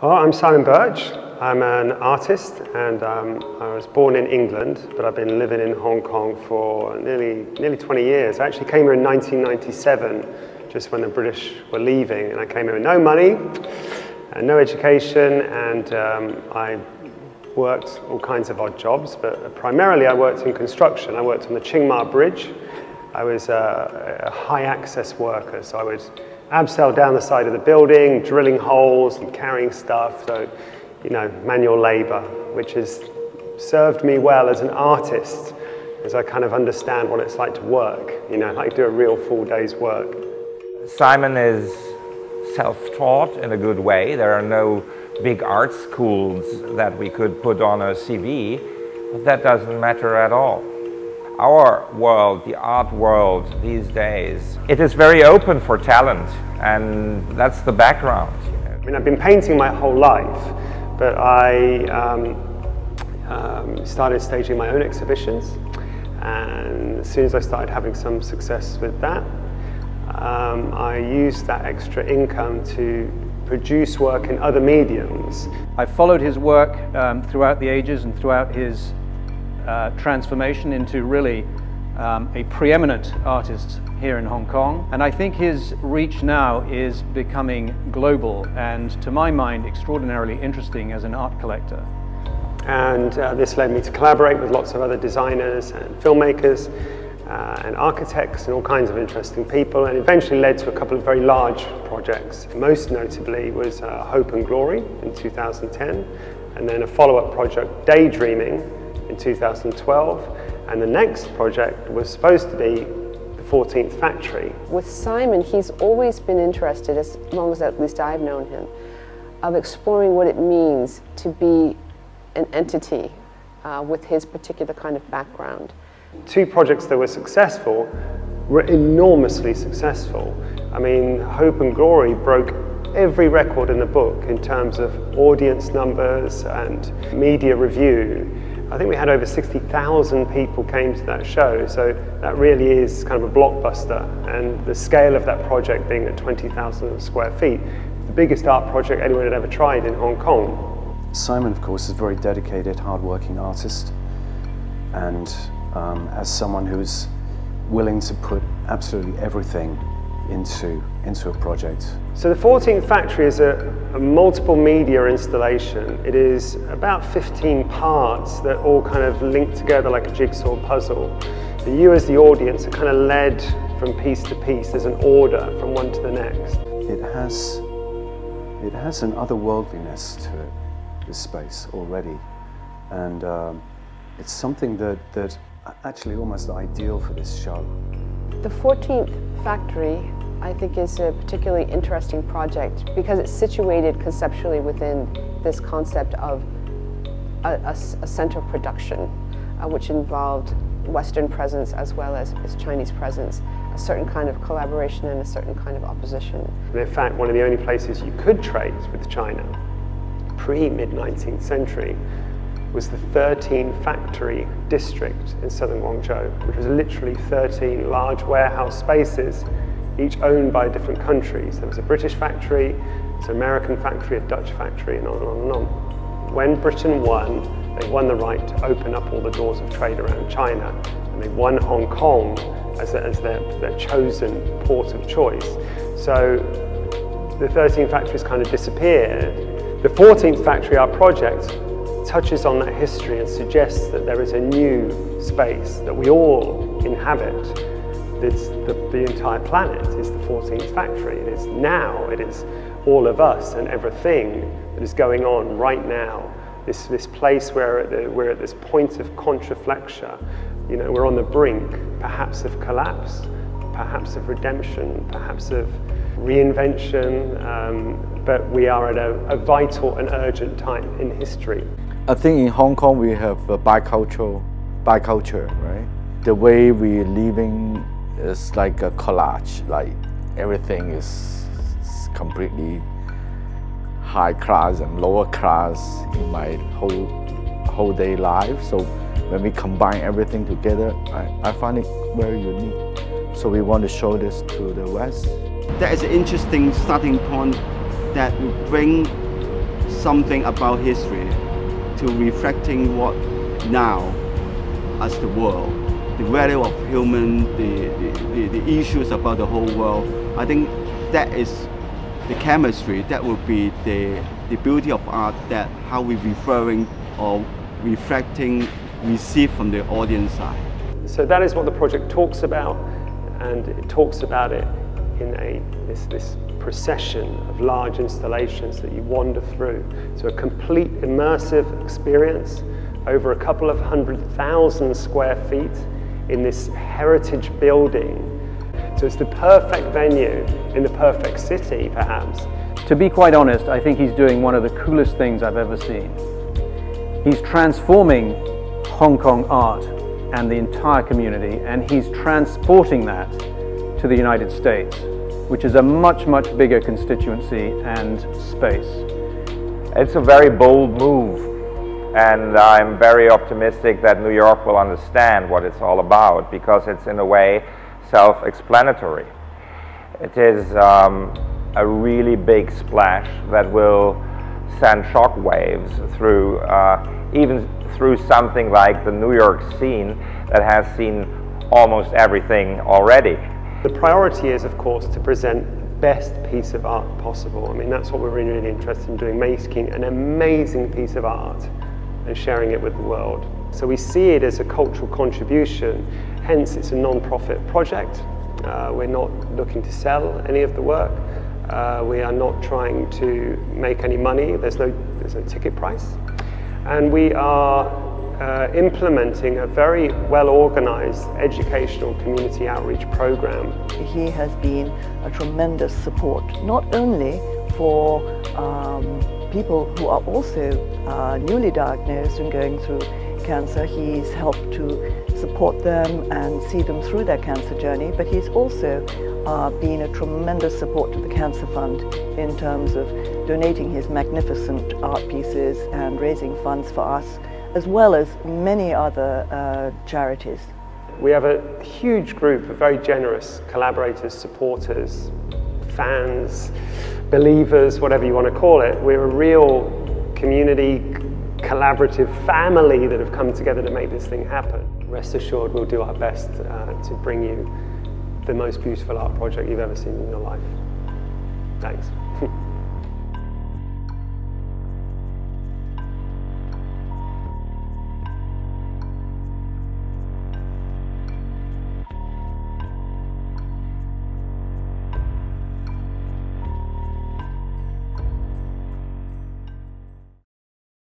Oh, I'm Simon Birch. I'm an artist and I was born in England, but I've been living in Hong Kong for nearly 20 years. I actually came here in 1997, just when the British were leaving, and I came here with no money and no education, and I worked all kinds of odd jobs, but primarily I worked in construction. I worked on the Tsing Ma Bridge. I was a high access worker, so I would abseil down the side of the building, drilling holes and carrying stuff, so, you know, manual labor, which has served me well as an artist, as I kind of understand what it's like to work, you know, like do a real full day's work. Simon is self-taught in a good way. There are no big art schools that we could put on a CV, but that doesn't matter at all. Our world, the art world these days, it is very open for talent, and that's the background. I mean, I've been painting my whole life, but I started staging my own exhibitions, and as soon as I started having some success with that, I used that extra income to produce work in other mediums. I followed his work throughout the ages and throughout his transformation into really a preeminent artist here in Hong Kong, and I think his reach now is becoming global and, to my mind, extraordinarily interesting as an art collector. And this led me to collaborate with lots of other designers and filmmakers and architects and all kinds of interesting people, and eventually led to a couple of very large projects. Most notably was Hope and Glory in 2010, and then a follow-up project, Daydreaming, in 2012, and the next project was supposed to be the 14th Factory. With Simon, he's always been interested, as long as at least I've known him, of exploring what it means to be an entity with his particular kind of background. Two projects that were successful were enormously successful. I mean, Hope and Glory broke every record in the book in terms of audience numbers and media review. I think we had over 60,000 people came to that show, so that really is kind of a blockbuster. And the scale of that project being at 20,000 square feet, the biggest art project anyone had ever tried in Hong Kong. Simon, of course, is a very dedicated, hard-working artist, and as someone who's willing to put absolutely everything into a project. So the 14th Factory is a multiple media installation. It is about 15 parts that all kind of link together like a jigsaw puzzle. And you as the audience are kind of led from piece to piece. There's an order from one to the next. It has an otherworldliness to it, this space already. And it's something that actually almost ideal for this show. The 14th Factory, I think, is a particularly interesting project because it's situated conceptually within this concept of a center of production, which involved Western presence as well as Chinese presence, a certain kind of collaboration and a certain kind of opposition. And in fact, one of the only places you could trade with China pre-mid-19th century was the 13 Factory district in southern Guangzhou, which was literally 13 large warehouse spaces, each owned by different countries. There was a British factory, an American factory, a Dutch factory, and on and on and on. When Britain won, they won the right to open up all the doors of trade around China, and they won Hong Kong as their chosen port of choice. So the 13 factories kind of disappeared. The 14th Factory, our project, touches on that history and suggests that there is a new space that we all inhabit. It's the entire planet is the 14th Factory. It is now, it is all of us and everything that is going on right now. This place where we're at this point of contraflexure. You know, we're on the brink, perhaps of collapse, perhaps of redemption, perhaps of reinvention, but we are at a vital and urgent time in history. I think in Hong Kong we have a biculture, right? The way we're living is like a collage, like everything is completely high class and lower class in my whole day life. So when we combine everything together, I find it very unique. So we want to show this to the West. That is an interesting starting point that will bring something about history to reflecting what now as the world, the value of human, the issues about the whole world. I think that is the chemistry, that will be the beauty of art, that how we referring or reflecting, receive from the audience side. So that is what the project talks about, and it talks about it in this procession of large installations that you wander through. So a complete immersive experience over a couple of 100,000 square feet in this heritage building. So it's the perfect venue in the perfect city, perhaps. To be quite honest, I think he's doing one of the coolest things I've ever seen. He's transforming Hong Kong art and the entire community, and he's transporting that to the United States, which is a much, much bigger constituency and space. It's a very bold move, and I'm very optimistic that New York will understand what it's all about, because it's in a way self-explanatory. It is a really big splash that will send shock waves through, even through something like the New York scene that has seen almost everything already. The priority is, of course, to present the best piece of art possible. I mean, that's what we're really interested in doing, making an amazing piece of art and sharing it with the world. So we see it as a cultural contribution, hence it's a non-profit project. We're not looking to sell any of the work. We are not trying to make any money. There's no ticket price. And we are implementing a very well-organized educational community outreach program. He has been a tremendous support, not only for people who are also newly diagnosed and going through cancer. He's helped to support them and see them through their cancer journey, but he's also been a tremendous support to the Cancer Fund in terms of donating his magnificent art pieces and raising funds for us, as well as many other charities. We have a huge group of very generous collaborators, supporters, fans, believers, whatever you want to call it. We're a real community, collaborative family that have come together to make this thing happen. Rest assured, we'll do our best to bring you the most beautiful art project you've ever seen in your life. Thanks.